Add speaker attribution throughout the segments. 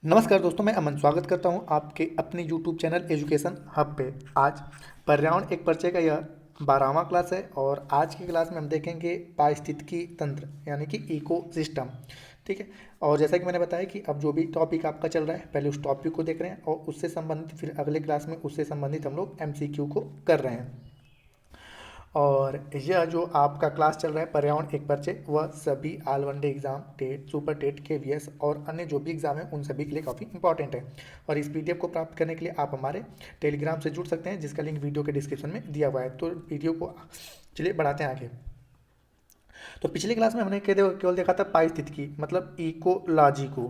Speaker 1: नमस्कार दोस्तों, मैं अमन स्वागत करता हूं आपके अपने YouTube चैनल एजुकेशन हब पे। आज पर्यावरण एक परिचय का यह 12वां क्लास है और आज की क्लास में हम देखेंगे पारिस्थितिकी तंत्र यानी कि इको सिस्टम। ठीक है। और जैसा कि मैंने बताया कि अब जो भी टॉपिक आपका चल रहा है पहले उस टॉपिक को देख रहे हैं और उससे संबंधित फिर अगले क्लास में उससे संबंधित हम लोग MCQ को कर रहे हैं। और यह जो आपका क्लास चल रहा है पर्यावरण एक परिचय, वह सभी all one day exam, TET, super TET, KVS और अन्य जो भी एग्जाम है उन सभी के लिए काफ़ी इंपॉर्टेंट है। और इस PDF को प्राप्त करने के लिए आप हमारे टेलीग्राम से जुड़ सकते हैं, जिसका लिंक वीडियो के डिस्क्रिप्शन में दिया हुआ है। तो वीडियो को चलिए बढ़ाते हैं आगे। तो पिछली क्लास में हमने केवल देखा था पारिस्थितिकी मतलब इकोलॉजी को,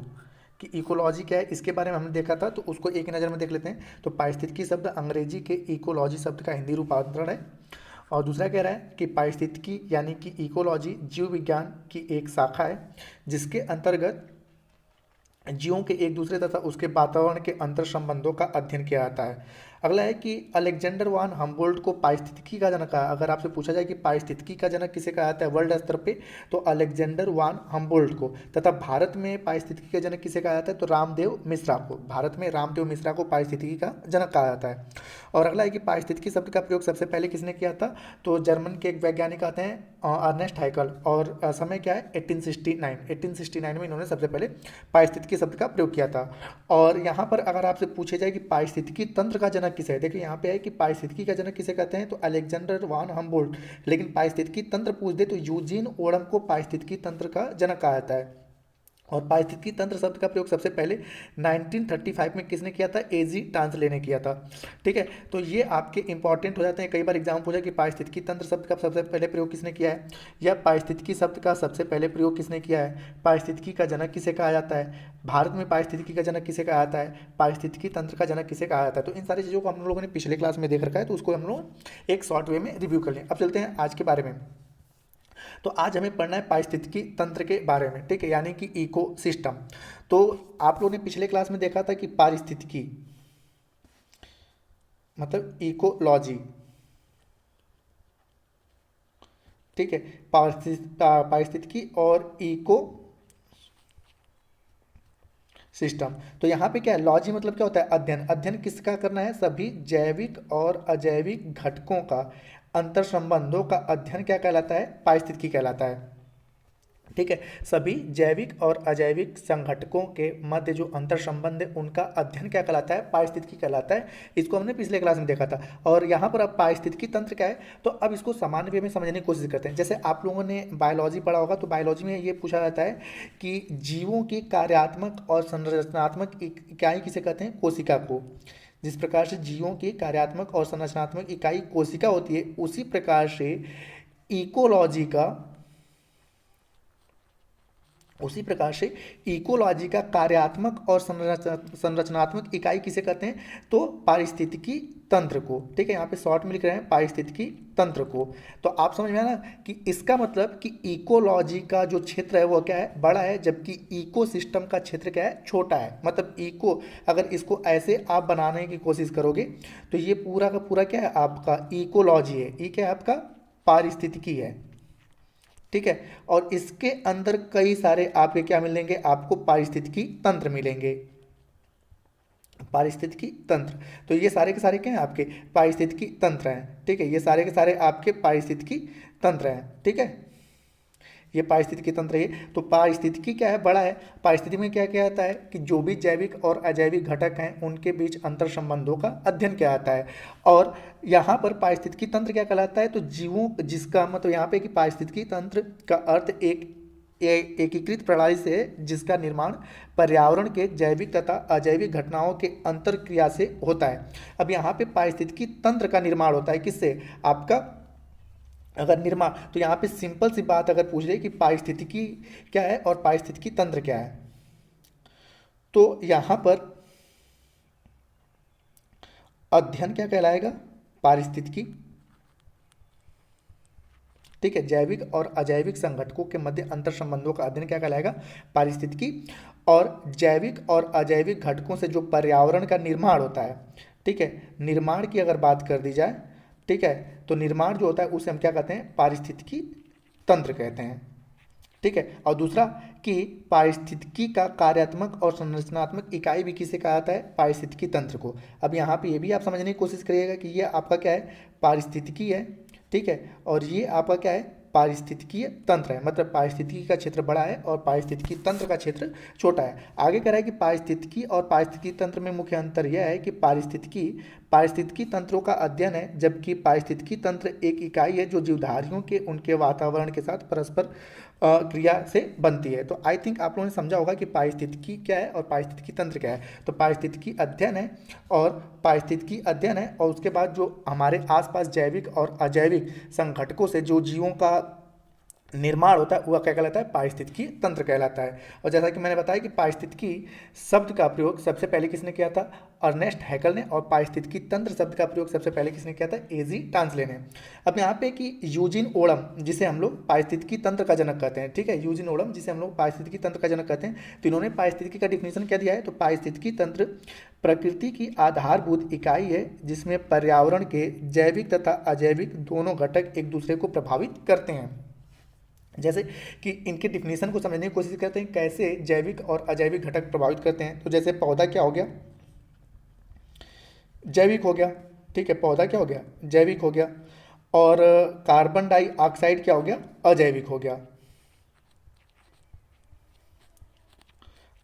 Speaker 1: कि इकोलॉजी क्या है इसके बारे में हमने देखा था, तो उसको एक ही नज़र में देख लेते हैं। तो पारिस्थितिकी शब्द अंग्रेजी के इकोलॉजी शब्द का हिंदी रूपांतरण है। और दूसरा कह रहा है कि पारिस्थितिकी यानी कि इकोलॉजी जीव विज्ञान की एक शाखा है, जिसके अंतर्गत जीवों के एक दूसरे तथा उसके वातावरण के अंतर संबंधों का अध्ययन किया जाता है। अगला है कि अलेक्जेंडर वान हम्बोल्ट को पारिस्थितिकी का जनक कहा। अगर आपसे पूछा जाए कि पारिस्थितिकी का जनक किसे कहा जाता है वर्ल्ड स्तर पे, तो अलेक्जेंडर वान हम्बोल्ट को। तथा भारत में पारिस्थितिकी का जनक किसे कहा जाता है, तो रामदेव मिश्रा को। भारत में रामदेव मिश्रा को पारिस्थितिकी का जनक कहा जाता है। और अगला है कि पारिस्थितिकी शब्द का प्रयोग सबसे पहले किसने किया था, तो जर्मन के एक वैज्ञानिक आते हैं अर्नेस्ट हाइकल। और समय क्या है 1869 में इन्होंने सबसे पहले पारिस्थितिकी शब्द का प्रयोग किया था। और यहाँ पर अगर आपसे पूछे जाए कि पारिस्थितिकी तंत्र का जनक किसे है, देखिए यहाँ पे है कि पारिस्थितिकी का जनक किसे कहते हैं, तो अलेक्जेंडर वान हम्बोल्ट। लेकिन पारिस्थितिकी तंत्र पूछ दे तो यूजीन ओडम को पारिस्थितिकी तंत्र का जनक कहा जाता है। और पारिस्थितिकी तंत्र शब्द का प्रयोग सबसे पहले 1935 में किसने किया था, एजी टांसले ने किया था। ठीक है। तो ये आपके इंपॉर्टेंट हो जाते हैं। कई बार एग्जाम पूछा कि पारिस्थितिकी तंत्र शब्द का सबसे पहले प्रयोग किसने किया है, या पारिस्थितिकी शब्द का सबसे पहले प्रयोग किसने किया है, पारिस्थितिकी का जनक किसे कहा जाता है, भारत में पारिस्थितिकी का जनक किसे कहा जाता है, पारिस्थितिकी तंत्र का जनक किसे कहा जाता है। तो इन सारी चीज़ों को हम लोगों ने पिछले क्लास में देख रखा है, तो उसको हम लोग एक शॉर्ट वे में रिव्यू कर लें। अब चलते हैं आज के बारे में। तो आज हमें पढ़ना है पारिस्थितिकी तंत्र के बारे में। ठीक है, यानी कि इको सिस्टम। तो आप लोगों ने पिछले क्लास में देखा था कि पारिस्थितिकी मतलब इकोलॉजी। ठीक है। पारिस्थितिकी और इको सिस्टम। तो यहाँ पे क्या है, लॉजी मतलब क्या होता है, अध्ययन। अध्ययन किसका करना है, सभी जैविक और अजैविक घटकों का अंतर संबंधों का अध्ययन क्या कहलाता है, पारिस्थितिकी कहलाता है। ठीक है। सभी जैविक और अजैविक संघटकों के मध्य जो अंतर संबंध है उनका अध्ययन क्या कहलाता है, पारिस्थितिकी कहलाता है। इसको हमने पिछले क्लास में देखा था। और यहाँ पर अब पारिस्थितिकी तंत्र क्या है, तो अब इसको सामान्य वे में समझने की कोशिश करते हैं। जैसे आप लोगों ने बायोलॉजी पढ़ा होगा, तो बायोलॉजी में ये पूछा जाता है कि जीवों की कार्यात्मक और संरचनात्मक इकाई किसे कहते हैं, कोशिका को। जिस प्रकार से जीवों की कार्यात्मक और संरचनात्मक इकाई कोशिका होती है, उसी प्रकार से इकोलॉजी का उसी प्रकार से इकोलॉजी का कार्यात्मक और संरचनात्मक इकाई किसे कहते हैं, तो पारिस्थितिकी तंत्र को। ठीक है, यहाँ पे शॉर्ट में लिख रहे हैं पारिस्थितिकी तंत्र को। तो आप समझ में आया ना कि इसका मतलब कि इकोलॉजी का जो क्षेत्र है वो क्या है, बड़ा है, जबकि इको सिस्टम का क्षेत्र क्या है, छोटा है। मतलब इको, अगर इसको ऐसे आप बनाने की कोशिश करोगे तो ये पूरा का पूरा क्या है, आपका इकोलॉजी है। ये क्या है, आपका पारिस्थितिकी है। ठीक है। और इसके अंदर कई सारे आपके क्या मिलेंगे, आपको पारिस्थितिकी तंत्र मिलेंगे। पारिस्थितिकी तंत्र, तो ये सारे के सारे क्या हैं, आपके पारिस्थितिकी तंत्र हैं। ठीक है, ये सारे के सारे आपके पारिस्थितिकी तंत्र हैं। ठीक है, ये पारिस्थितिकी तंत्र है। तो पारिस्थितिकी क्या है, बड़ा है। पारिस्थितिकी में क्या क्या आता है कि जो भी जैविक और अजैविक घटक हैं उनके बीच अंतर संबंधों का अध्ययन किया जाता है। और यहाँ पर पारिस्थितिकी तंत्र क्या कहलाता है, तो जीवों, जिसका मतलब यहाँ पे कि पारिस्थितिकी तंत्र का अर्थ एकीकृत प्रणाली से है, जिसका निर्माण पर्यावरण के जैविक तथा अजैविक घटनाओं के अंतर क्रिया से होता है। अब यहाँ पे पारिस्थितिकी तंत्र का निर्माण होता है किससे, आपका अगर निर्माण, तो यहाँ पे सिंपल सी बात अगर पूछ रही कि पारिस्थितिकी क्या है और पारिस्थितिकी तंत्र क्या है, तो यहाँ पर अध्ययन क्या कहलाएगा, पारिस्थितिकी। ठीक है, जैविक और अजैविक संघटकों के मध्य अंतर संबंधों का अध्ययन क्या कहलाएगा, पारिस्थितिकी। और जैविक और अजैविक घटकों से जो पर्यावरण का निर्माण होता है, ठीक है, निर्माण की अगर बात कर दी जाए, ठीक है, तो निर्माण जो होता है उसे हम क्या कहते हैं, पारिस्थितिकी तंत्र कहते हैं। ठीक है। और दूसरा कि पारिस्थितिकी का कार्यात्मक और संरचनात्मक इकाई भी किसे कहा जाता है, पारिस्थितिकी तंत्र को। अब यहाँ पे ये भी आप समझने की कोशिश करिएगा कि ये आपका क्या है, पारिस्थितिकी है, ठीक है, और ये आपका क्या है, पारिस्थितिकीय तंत्र है। मतलब पारिस्थितिकी का क्षेत्र बड़ा है और पारिस्थितिकी तंत्र का क्षेत्र छोटा है। आगे कह रहा है कि पारिस्थितिकी और पारिस्थितिकी तंत्र में मुख्य अंतर यह है कि पारिस्थितिकी तंत्रों का अध्ययन है, जबकि पारिस्थितिकी तंत्र एक इकाई है जो जीवधारियों के उनके वातावरण के साथ परस्पर क्रिया से बनती है। तो आई थिंक आप लोगों ने समझा होगा कि पारिस्थितिकी क्या है और पारिस्थितिकी तंत्र क्या है। तो पारिस्थितिकी अध्ययन है और पारिस्थितिकी अध्ययन है, और उसके बाद जो हमारे आसपास जैविक और अजैविक संघटकों से जो जीवों का निर्माण होता है वह क्या कहलाता है, पारिस्थितिकी तंत्र कहलाता है। और जैसा कि मैंने बताया कि पारिस्थितिकी शब्द का प्रयोग सबसे पहले किसने किया था, अर्नेस्ट हैकल ने, और पारिस्थितिकी तंत्र शब्द का प्रयोग सबसे पहले किसने किया था, एजी टांसले ने। अब यहाँ पे कि यूजिन ओडम, जिसे हम लोग पारिस्थितिकी तंत्र का जनक कहते हैं, ठीक है, यूजिन ओडम जिसे हम लोग पारिस्थितिकी तंत्र का जनक कहते हैं, तो इन्होंने पारिस्थितिकी का डिफिनेशन क्या दिया है, तो पारिस्थितिकी तंत्र प्रकृति की आधारभूत इकाई है जिसमें पर्यावरण के जैविक तथा अजैविक दोनों घटक एक दूसरे को प्रभावित करते हैं। जैसे कि इनके डिफिनेशन को समझने की कोशिश करते हैं, कैसे जैविक और अजैविक घटक प्रभावित करते हैं। तो जैसे पौधा क्या हो गया, जैविक हो गया, ठीक है, पौधा क्या हो गया, जैविक हो गया, और कार्बन डाइऑक्साइड क्या हो गया, अजैविक हो गया,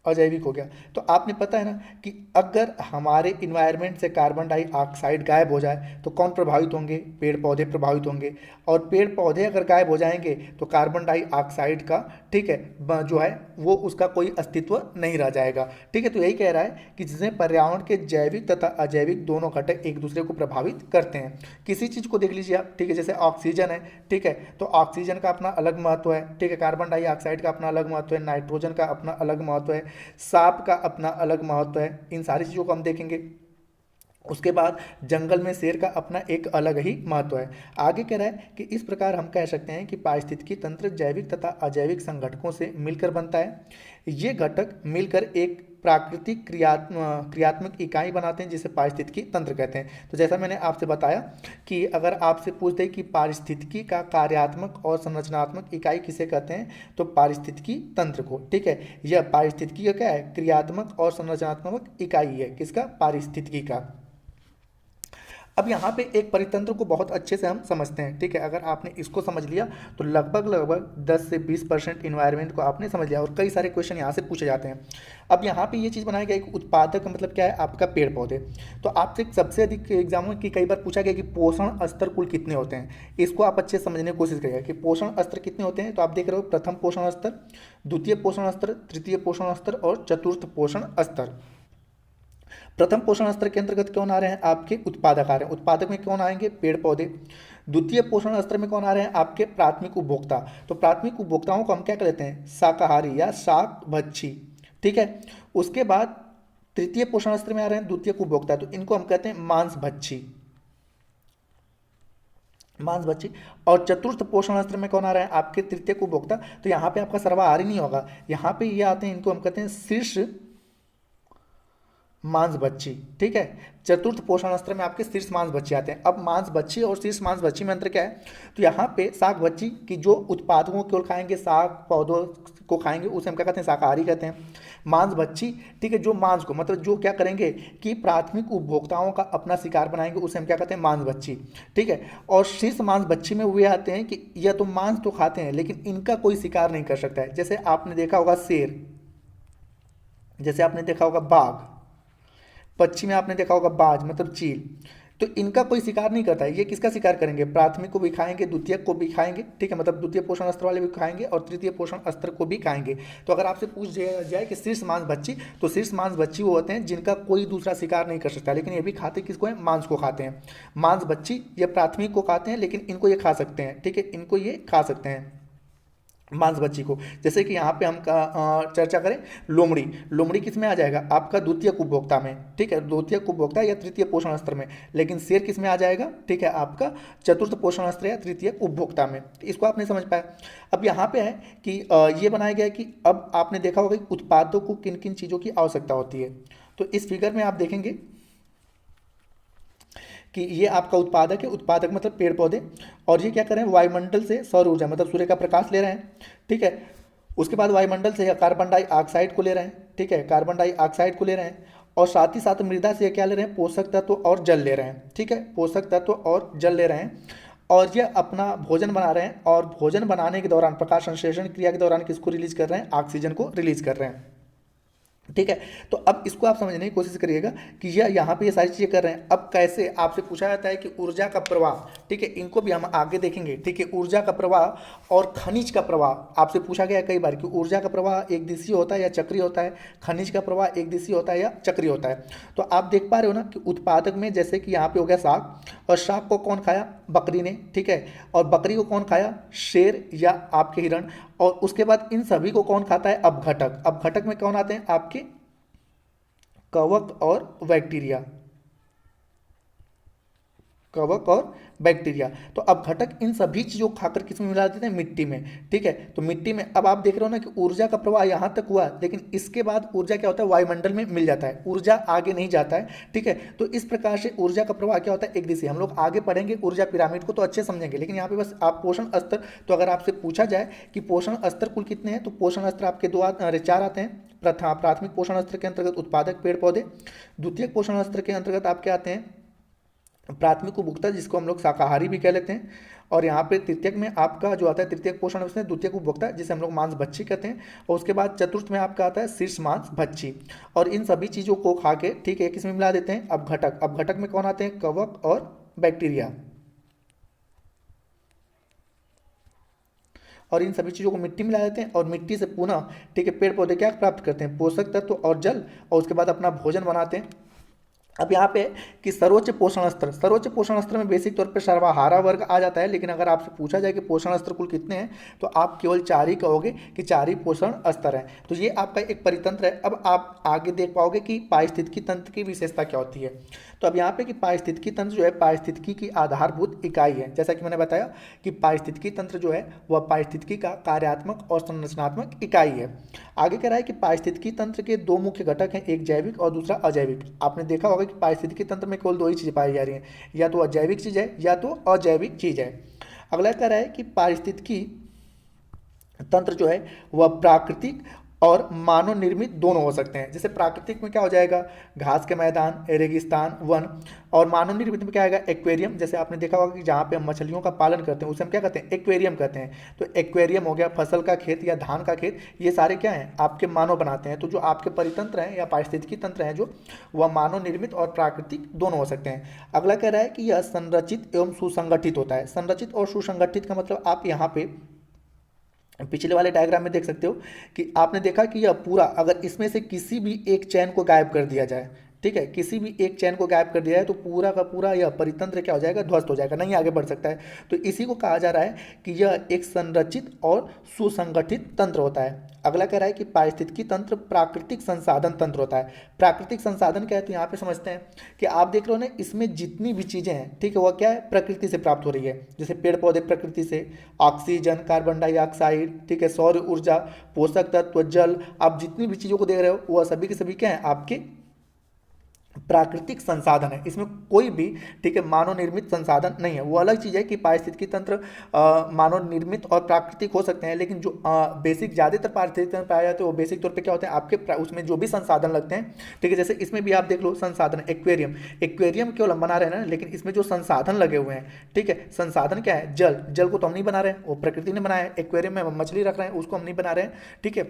Speaker 1: अजैविक हो गया। तो आपने पता है ना कि अगर हमारे इन्वायरमेंट से कार्बन डाइऑक्साइड गायब हो जाए तो कौन प्रभावित होंगे, पेड़ पौधे प्रभावित होंगे, और पेड़ पौधे अगर गायब हो जाएंगे तो कार्बन डाइऑक्साइड का, ठीक है, जो है वो उसका कोई अस्तित्व नहीं रह जाएगा, ठीक है। तो यही कह रहा है कि जिसमें पर्यावरण के जैविक तथा अजैविक दोनों घटक एक दूसरे को प्रभावित करते हैं। किसी चीज़ को देख लीजिए आप, ठीक है, जैसे ऑक्सीजन है, ठीक है, तो ऑक्सीजन का अपना अलग महत्व है, ठीक है, कार्बन डाइऑक्साइड का अपना अलग महत्व है, नाइट्रोजन का अपना अलग महत्व है, सांप का अपना अलग महत्व है। इन सारी चीज़ों को हम देखेंगे। उसके बाद जंगल में शेर का अपना एक अलग ही महत्व है। आगे कह रहा है कि इस प्रकार हम कह सकते हैं कि पारिस्थितिकी तंत्र जैविक तथा अजैविक संघटकों से मिलकर बनता है। ये घटक मिलकर एक प्राकृतिक क्रियात्मक इकाई बनाते हैं जिसे पारिस्थितिकी तंत्र कहते हैं। तो जैसा मैंने आपसे बताया कि अगर आपसे पूछते हैं कि पारिस्थितिकी का कार्यात्मक और संरचनात्मक इकाई किसे कहते हैं, तो पारिस्थितिकी तंत्र को, ठीक है। यह पारिस्थितिकी का क्या है, क्रियात्मक और संरचनात्मक इकाई है, किसका, पारिस्थितिकी का। अब यहाँ पे एक परितंत्र को बहुत अच्छे से हम समझते हैं, ठीक है। अगर आपने इसको समझ लिया तो लगभग 10 से 20% इन्वायरमेंट को आपने समझ लिया, और कई सारे क्वेश्चन यहाँ से पूछे जाते हैं। अब यहाँ पे ये चीज़ बनाया गया, एक उत्पादक का मतलब क्या है, आपका पेड़ पौधे। तो आपसे सबसे अधिक एग्जामों की कई बार पूछा गया कि पोषण स्तर कुल कितने होते हैं, इसको आप अच्छे से समझने की कोशिश करिएगा कि पोषण स्तर कितने होते हैं। तो आप देख रहे हो, प्रथम पोषण स्तर, द्वितीय पोषण स्तर, तृतीय पोषण स्तर और चतुर्थ पोषण स्तर। प्रथम पोषण स्तर के अंतर्गत कौन आ रहे हैं, आपके उत्पादक आ रहे हैं, उत्पादक में कौन आएंगे, पेड़ पौधे। द्वितीय पोषण स्तर में कौन आ रहे हैं, आपके प्राथमिक उपभोक्ता। तो प्राथमिक उपभोक्ताओं को हम क्या कहते हैं, शाकाहारी या शाक भक्षी, ठीक है। उसके बाद तृतीय पोषण स्तर में आ रहे हैं द्वितीय उपभोक्ता, तो इनको हम कहते हैं मांस भक्षी, मांस भक्षी। और चतुर्थ पोषण स्तर में कौन आ रहा है, आपके तृतीय उपभोक्ता। तो यहाँ पे आपका सर्वाहारी नहीं होगा, यहाँ पे ये आते हैं, इनको हम कहते हैं शीर्ष मांसभक्षी, ठीक है। चतुर्थ पोषण स्तर में आपके शीर्ष मांसभक्षी आते हैं। अब मांसभक्षी और शीर्ष मांसभक्षी में अंतर क्या है, तो यहाँ पे शाक भक्षी की जो उत्पादों को केवल खाएंगे, शाक पौधों को खाएंगे, उसे हम क्या कहते हैं, शाकाहारी कहते हैं। मांसभक्षी, ठीक है, जो मांस को मतलब जो क्या करेंगे कि प्राथमिक उपभोक्ताओं का अपना शिकार बनाएंगे, उसे हम क्या कहते हैं, मांसभक्षी, ठीक है। और शीर्ष मांसभक्षी में वे आते हैं कि यह तो मांस तो खाते हैं लेकिन इनका कोई शिकार नहीं कर सकता है। जैसे आपने देखा होगा शेर, जैसे आपने देखा होगा बाघ, पक्षी में आपने देखा होगा बाज मतलब चील। तो इनका कोई शिकार नहीं करता है, ये किसका शिकार करेंगे, प्राथमिक को भी खाएंगे, द्वितीय को भी खाएंगे, ठीक है, मतलब द्वितीय पोषण स्तर वाले भी खाएंगे और तृतीय पोषण स्तर को भी खाएंगे। तो अगर आपसे पूछ जाए कि शीर्ष मांस भक्षी, तो शीर्ष मांस भक्षी वो होते हैं जिनका कोई दूसरा शिकार नहीं कर सकता, लेकिन ये भी खाते किसको है, मांस को खाते हैं। मांस भक्षी ये प्राथमिक को खाते हैं लेकिन इनको ये खा सकते हैं, ठीक है, इनको ये खा सकते हैं मांसभक्षी को। जैसे कि यहाँ पे हम चर्चा करें लोमड़ी, लोमड़ी किस में आ जाएगा, आपका द्वितीय उपभोक्ता में, ठीक है, द्वितीय उपभोक्ता या तृतीय पोषण स्तर में। लेकिन शेर किस में आ जाएगा, ठीक है, आपका चतुर्थ पोषण स्तर या तृतीय उपभोक्ता में। इसको आप नहीं समझ पाए। अब यहाँ पे है कि ये बनाया गया है कि अब आपने देखा होगा कि उत्पादों को किन किन चीज़ों की आवश्यकता होती है। तो इस फिगर में आप देखेंगे कि ये आपका उत्पादक है, उत्पादक मतलब पेड़ पौधे, और ये क्या कर रहे हैं, वायुमंडल से सौर ऊर्जा मतलब सूर्य का प्रकाश ले रहे हैं, ठीक है। उसके बाद वायुमंडल से कार्बन डाइऑक्साइड को ले रहे हैं, ठीक है, कार्बन डाइऑक्साइड को ले रहे हैं, और साथ ही साथ मृदा से क्या ले रहे हैं, पोषक तत्व और जल ले रहे हैं, ठीक है, पोषक तत्व और जल ले रहे हैं, और ये अपना भोजन बना रहे हैं, और भोजन बनाने के दौरान प्रकाश संश्लेषण क्रिया के दौरान किसको रिलीज कर रहे हैं, ऑक्सीजन को रिलीज कर रहे हैं, ठीक है। तो अब इसको आप समझने की कोशिश करिएगा कि यह यहाँ पे ये सारी चीज़ें कर रहे हैं। अब कैसे आपसे पूछा जाता है कि ऊर्जा का प्रवाह, ठीक है, इनको भी हम आगे देखेंगे, ठीक है, ऊर्जा का प्रवाह और खनिज का प्रवाह आपसे पूछा गया है कई बार कि ऊर्जा का प्रवाह एक दिशीय होता है या चक्रीय होता है, खनिज का प्रवाह एक दिशीय होता है या चक्रीय होता है। तो आप देख पा रहे हो ना कि उत्पादक में जैसे कि यहाँ पे हो गया साग, और साग को कौन खाया, बकरी ने, ठीक है, और बकरी को कौन खाया, शेर या आपके हिरण, और उसके बाद इन सभी को कौन खाता है, अपघटक। अपघटक में कौन आते हैं, आपके कवक और बैक्टीरिया, कवक और बैक्टीरिया। तो अपघटक इन सभी चीज़ों को खाकर किस में मिला देते हैं, मिट्टी में, ठीक है। तो मिट्टी में अब आप देख रहे हो ना कि ऊर्जा का प्रवाह यहाँ तक हुआ, लेकिन इसके बाद ऊर्जा क्या होता है, वायुमंडल में मिल जाता है, ऊर्जा आगे नहीं जाता है, ठीक है। तो इस प्रकार से ऊर्जा का प्रवाह क्या होता है, एक दिशा। हम लोग आगे पढ़ेंगे ऊर्जा पिरामिड को तो अच्छे समझेंगे, लेकिन यहाँ पे बस आप पोषण स्तर, तो अगर आपसे पूछा जाए कि पोषण स्तर कुल कितने हैं, तो पोषण स्तर आपके चार आते हैं। प्राथमिक पोषण स्तर के अंतर्गत उत्पादक पेड़ पौधे, द्वितीय पोषण स्तर के अंतर्गत आपके आते हैं प्राथमिक उपभोक्ता, जिसको हम लोग शाकाहारी भी कह लेते हैं, और यहाँ पे तृतीयक में आपका जो आता है तृतीयक पोषण उसमें द्वितीयक उपभोक्ता, जिसे हम लोग मांस भक्षी कहते हैं, और उसके बाद चतुर्थ में आपका आता है शीर्ष मांस भक्षी। और इन सभी चीज़ों को खा के, ठीक है, किसमें मिला देते हैं, अपघटक। अपघटक में कौन आते हैं, कवक और बैक्टीरिया। और इन सभी चीज़ों को मिट्टी में मिला देते हैं, और मिट्टी से पुनः, ठीक है, पेड़ पौधे क्या प्राप्त करते हैं, पोषक तत्व और जल, और उसके बाद अपना भोजन बनाते हैं। अब यहाँ पे कि सर्वोच्च पोषण स्तर, सर्वोच्च पोषण स्तर में बेसिक तौर पे सर्वाहारा वर्ग आ जाता है, लेकिन अगर आपसे पूछा जाए कि पोषण स्तर कुल कितने हैं, तो आप केवल 4 ही कहोगे कि 4 ही पोषण स्तर हैं। तो ये आपका एक परितंत्र है। अब आप आगे देख पाओगे कि पारिस्थितिकी तंत्र की विशेषता क्या होती है। तो अब यहाँ पे कि पारिस्थितिकी तंत्र जो है पारिस्थितिकी की आधारभूत इकाई है। जैसा कि मैंने बताया कि पारिस्थितिकी तंत्र जो है वह पारिस्थितिकी का कार्यात्मक और संरचनात्मक इकाई है। आगे कह रहा है कि पारिस्थितिकी तंत्र के दो मुख्य घटक हैं, एक जैविक और दूसरा अजैविक। आपने देखा होगा कि पारिस्थितिकी तंत्र में केवल दो ही चीज़ें पाई जा रही हैं, या तो अजैविक चीज़ है या तो अजैविक चीज़ है। अगला कह रहा है कि पारिस्थितिकी तंत्र जो है वह प्राकृतिक और मानव निर्मित दोनों हो सकते हैं। जैसे प्राकृतिक में क्या हो जाएगा, घास के मैदान, रेगिस्तान, वन, और मानव निर्मित में क्या आएगा, एक्वेरियम। जैसे आपने देखा होगा कि जहाँ पे हम मछलियों का पालन करते हैं उसे हम क्या कहते हैं, एक्वेरियम कहते हैं। तो एक्वेरियम हो गया, फसल का खेत या धान का खेत, ये सारे क्या हैं, आपके मानव बनाते हैं। तो जो आपके परितंत्र हैं या पारिस्थितिकी तंत्र हैं जो, वह मानव निर्मित और प्राकृतिक दोनों हो सकते हैं। अगला कह रहा है कि यह संरचित एवं सुसंगठित होता है। संरचित और सुसंगठित का मतलब आप यहाँ पे पिछले वाले डायग्राम में देख सकते हो कि आपने देखा कि यह पूरा, अगर इसमें से किसी भी एक चैन को गायब कर दिया जाए, ठीक है, किसी भी एक चैन को गायब कर दिया जाए तो पूरा का पूरा यह परितंत्र क्या हो जाएगा, ध्वस्त हो जाएगा, नहीं आगे बढ़ सकता है। तो इसी को कहा जा रहा है कि यह एक संरचित और सुसंगठित तंत्र होता है। अगला कह रहा है कि पारिस्थितिकी तंत्र प्राकृतिक संसाधन तंत्र होता है। प्राकृतिक संसाधन क्या है, तो यहाँ पे समझते हैं कि आप देख रहे हो ना, इसमें जितनी भी चीज़ें हैं, ठीक है, वह क्या है, प्रकृति से प्राप्त हो रही है। जैसे पेड़ पौधे प्रकृति से, ऑक्सीजन, कार्बन डाइऑक्साइड, ठीक है, सौर ऊर्जा, पोषक तत्व, जल, आप जितनी भी चीज़ों को देख रहे हो वह सभी के सभी क्या है, आपके प्राकृतिक संसाधन है। इसमें कोई भी, ठीक है, मानव निर्मित संसाधन नहीं है। वो अलग चीज़ है कि पारिस्थितिकी तंत्र मानव निर्मित और प्राकृतिक हो सकते हैं, लेकिन जो बेसिक ज़्यादातर पारिस्थितिक तंत्र पाए जाते हैं वो बेसिक तौर पे क्या होते हैं, आपके उसमें जो भी संसाधन लगते हैं, ठीक है। जैसे इसमें भी आप देख लो संसाधन, एक्वेरियम, एक्वेरियम केवल हम बना रहे हैं ना, लेकिन इसमें जो संसाधन लगे हुए हैं, ठीक है, संसाधन क्या है, जल, जल को तो हम नहीं बना रहे हैं, वो प्रकृति ने बनाया है। एक्वेरियम में हम मछली रख रहे हैं, उसको हम नहीं बना रहे हैं, ठीक है,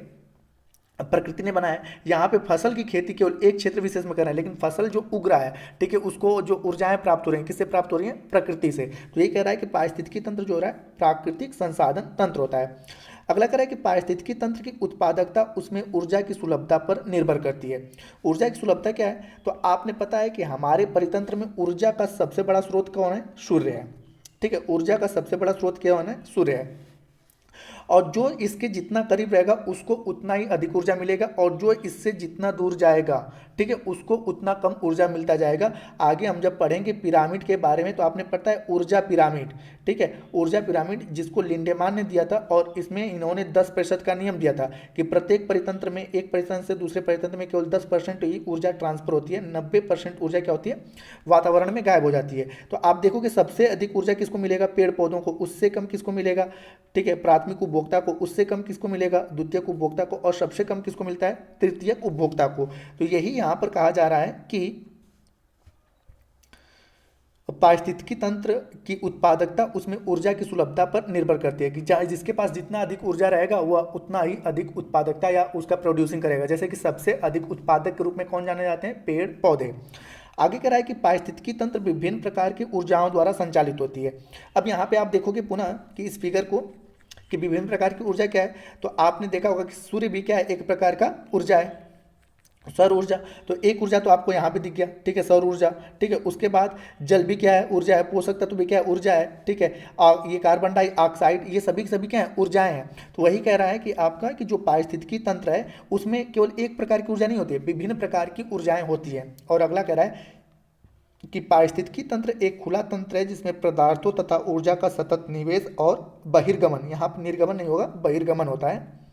Speaker 1: प्रकृति ने बनाया है। यहाँ पे फसल की खेती केवल एक क्षेत्र विशेष में कर रहे हैं, लेकिन फसल जो उग रहा है, ठीक है, उसको जो ऊर्जाएं प्राप्त हो रही हैं, किससे प्राप्त हो रही हैं, प्रकृति से। तो ये कह रहा है कि पारिस्थितिकी तंत्र जो हो रहा है प्राकृतिक संसाधन तंत्र होता है। अगला कह रहा है कि पारिस्थितिकी तंत्र की उत्पादकता उसमें ऊर्जा की सुलभता पर निर्भर करती है। ऊर्जा की सुलभता क्या है, तो आपने पता है कि हमारे परितंत्र में ऊर्जा का सबसे बड़ा स्रोत कौन है, सूर्य है, ठीक है, ऊर्जा का सबसे बड़ा स्रोत कौन है, सूर्य है। और जो इसके जितना करीब रहेगा उसको उतना ही अधिक ऊर्जा मिलेगा, और जो इससे जितना दूर जाएगा, ठीक है, उसको उतना कम ऊर्जा मिलता जाएगा। आगे हम जब पढ़ेंगे पिरामिड के बारे में तो आपने पढ़ता है ऊर्जा पिरामिड, ठीक है, ऊर्जा पिरामिड जिसको लिंडेमान ने दिया था, और इसमें इन्होंने 10% का नियम दिया था कि प्रत्येक परितंत्र में एक परितंत्र से दूसरे परितंत्र में केवल 10% ही ऊर्जा ट्रांसफर होती है, 90% ऊर्जा क्या होती है, वातावरण में गायब हो जाती है। तो आप देखो कि सबसे अधिक ऊर्जा किसको मिलेगा, पेड़ पौधों को, उससे कम किसको मिलेगा, ठीक है, प्राथमिक उपभोक्ता को, उससे कम किसको मिलेगा, द्वितीयक उपभोक्ता को, और सबसे कम किसको मिलता है, तृतीयक उपभोक्ता को। तो यही यहां पर कहा जा रहा है कि पारिस्थितिकी तंत्र की उत्पादकता उसमें ऊर्जा की सुलभता पर निर्भर करती है कि जिसके पास जितना अधिक ऊर्जा रहेगा वह उतना ही अधिक उत्पादकता या उसका प्रोड्यूसिंग करेगा। जैसे कि सबसे अधिक उत्पादक के रूप में कौन जाने जाते हैं, पेड़ पौधे। आगे कह रहा है कि पारिस्थितिकी तंत्र विभिन्न प्रकार की ऊर्जाओं द्वारा संचालित होती है। अब यहाँ पे आप देखोगे पुनः कि इस फिगर को कि विभिन्न प्रकार की ऊर्जा क्या है, तो आपने देखा होगा कि सूर्य भी क्या है, एक प्रकार का ऊर्जा है, सौर ऊर्जा। तो एक ऊर्जा तो आपको यहाँ पे दिख गया, ठीक है, सौर ऊर्जा, ठीक है। उसके बाद जल भी क्या है, ऊर्जा है, पोषक तत्व भी क्या है, ऊर्जा है, ठीक है। और ये कार्बन डाइऑक्साइड, ये सभी सभी क्या है, ऊर्जाएं हैं। तो वही कह रहा है कि आपका कि जो पारिस्थितिकी तंत्र है उसमें केवल एक प्रकार की ऊर्जा नहीं होती है, विभिन्न प्रकार की ऊर्जाएं होती है। और अगला कह रहा है कि पारिस्थितिकी तंत्र एक खुला तंत्र है जिसमें पदार्थों तथा ऊर्जा का सतत निवेश और बहिर्गमन, यहाँ पर निर्गमन नहीं होगा, बहिर्गमन होता है,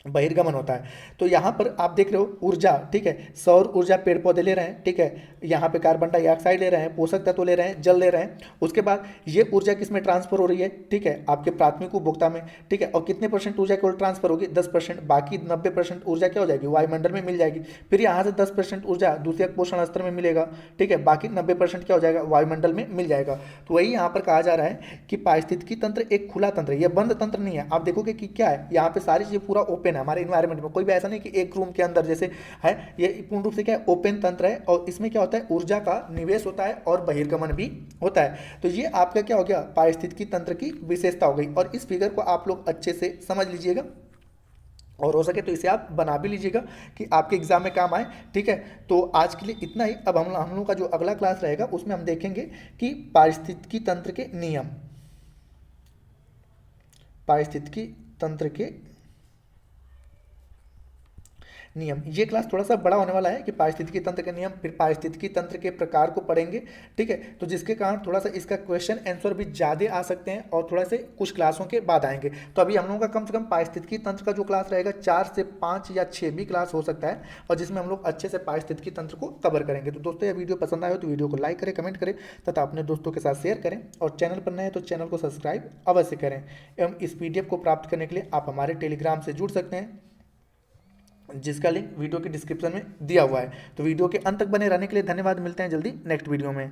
Speaker 1: बहिर्गमन होता है। तो यहाँ पर आप देख रहे हो ऊर्जा, ठीक है, सौर ऊर्जा पेड़ पौधे ले रहे हैं, ठीक है, यहाँ पे कार्बन डाइऑक्साइड ले रहे हैं, पोषक तत्व ले रहे हैं, जल ले रहे हैं। उसके बाद ये ऊर्जा किस में ट्रांसफर हो रही है, ठीक है, आपके प्राथमिक उपभोक्ता में, ठीक है। और कितने परसेंट ऊर्जा केवल ट्रांसफर होगी, 10%, बाकी 90% ऊर्जा क्या हो जाएगी, वायुमंडल में मिल जाएगी। फिर यहाँ से 10% ऊर्जा द्वितीयक पोषण स्तर में मिलेगा, ठीक है, बाकी 90% क्या हो जाएगा, वायुमंडल में मिल जाएगा। तो वही यहाँ पर कहा जा रहा है कि पारिस्थितिकी तंत्र एक खुला तंत्र है, यह बंद तंत्र नहीं है। आप देखोगे कि क्या है, यहाँ पे सारी चीजें पूरा ओपन है, हमारे इन्वायरमेंट में कोई भी ऐसा नहीं कि एक रूम के अंदर जैसे है, ये पूर्ण रूप से क्या है, ओपन तंत्र है। और इसमें क्या होता है, ऊर्जा का निवेश होता है और बहिर्गमन भी होता है। तो ये आपका क्या हो गया, पारिस्थितिकी तंत्र की विशेषता हो गई। और इस फिगर को आप लोग अच्छे से समझ लीजिएगा, और हो सके तो इसे आप बना भी लीजिएगा कि आपके एग्जाम में काम आए, ठीक है। तो आज के लिए इतना ही। अब हम लोग का जो अगला क्लास रहेगा उसमें हम देखेंगे कि पारिस्थितिकी तंत्र के नियम, पारिस्थितिकी तंत्र के नियम। ये क्लास थोड़ा सा बड़ा होने वाला है कि पारिस्थितिकी तंत्र के नियम, फिर पारिस्थितिकी तंत्र के प्रकार को पढ़ेंगे, ठीक है। तो जिसके कारण थोड़ा सा इसका क्वेश्चन आंसर भी ज़्यादा आ सकते हैं और थोड़ा से कुछ क्लासों के बाद आएंगे। तो अभी हम लोगों का कम से कम पारिस्थितिकी तंत्र का जो क्लास रहेगा 4 से 5 या 6 भी क्लास हो सकता है, और जिसमें हम लोग अच्छे से पारिस्थितिकी तंत्र को कवर करेंगे। तो दोस्तों यह वीडियो पसंद आए हो तो वीडियो को लाइक करें, कमेंट करें तथा अपने दोस्तों के साथ शेयर करें, और चैनल पर नए हैं तो चैनल को सब्सक्राइब अवश्य करें। एवं इस PDF को प्राप्त करने के लिए आप हमारे टेलीग्राम से जुड़ सकते हैं, जिसका लिंक वीडियो के डिस्क्रिप्शन में दिया हुआ है। तो वीडियो के अंत तक बने रहने के लिए धन्यवाद। मिलते हैं जल्दी नेक्स्ट वीडियो में।